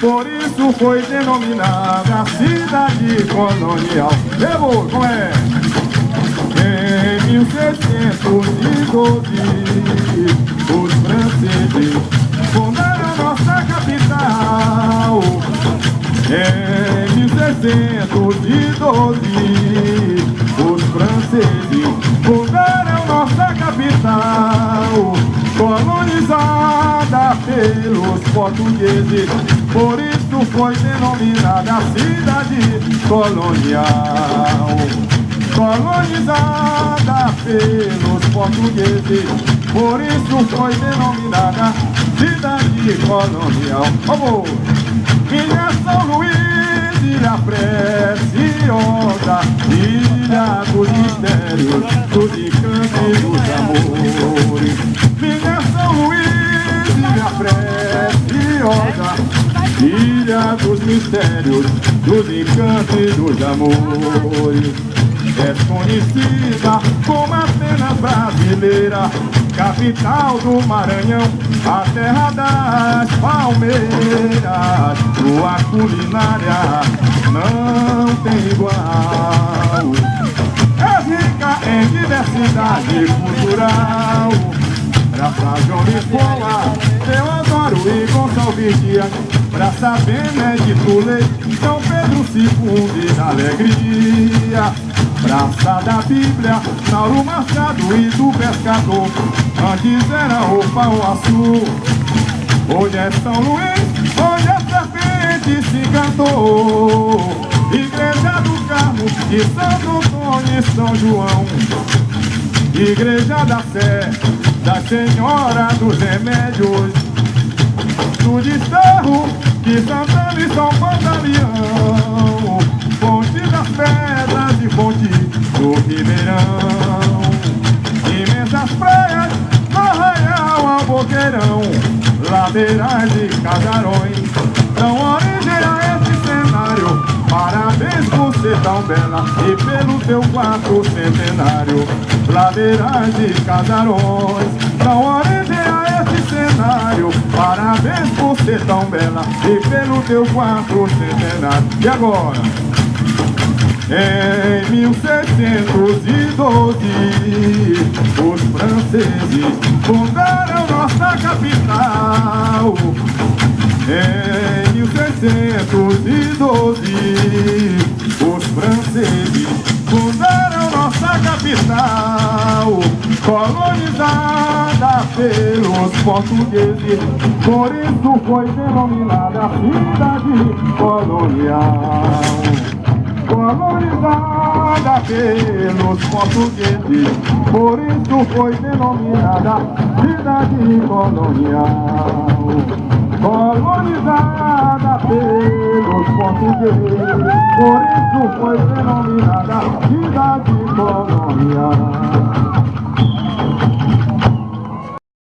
por isso foi denominada cidade colonial. Levou, como é? Em 1612, os franceses fundaram nossa capital. Em 1612, os franceses fundaram nossa capital, colonizada pelos portugueses, por isso foi denominada cidade colonial. Colonizada pelos portugueses, por isso foi denominada cidade colonial. Vamos! Minha São Luís, ilha preciosa, ilha dos mistérios, dos encantos e dos amores. Minha São Luís, ilha preciosa, ilha dos mistérios, dos encantos e dos amores. É conhecida como Atenas brasileira, capital do Maranhão, a terra das palmeiras. Sua culinária não tem igual, é rica em diversidade cultural. Praça João Lisboa, Teodoro e Gonçalves Dias, Praça Benedito Leite, São Pedro II da Alegria, Praça da Bíblia, Nauro Machado e do Pescador, antes era o Pão Açul. Hoje é São Luís, hoje a serpente se encantou. Igreja do Carmo, de Santo Antônio e São João, Igreja da Sé, da Senhora dos Remédios, do Desterro, de Santana e São Pantaleão, Fonte das Pedras e Fonte do Ribeirão, imensas praias, do Arraial ao Boqueirão, ladeiras e casarões, dão origem a esse cenário. Parabéns por ser tão bela e pelo teu quarto centenário. Ladeiras e casarões dão origem a esse cenário. Parabéns por ser tão bela e pelo teu quarto centenário. E agora? Em 1612, os franceses fundaram nossa capital. Em 1612, os franceses fundaram nossa capital, colonizada pelos portugueses, por isso foi denominada cidade colonial. Colonizada pelos portugueses, por isso foi denominada cidade colonial. Colonizada pelos portugueses, por isso foi denominada cidade colonial.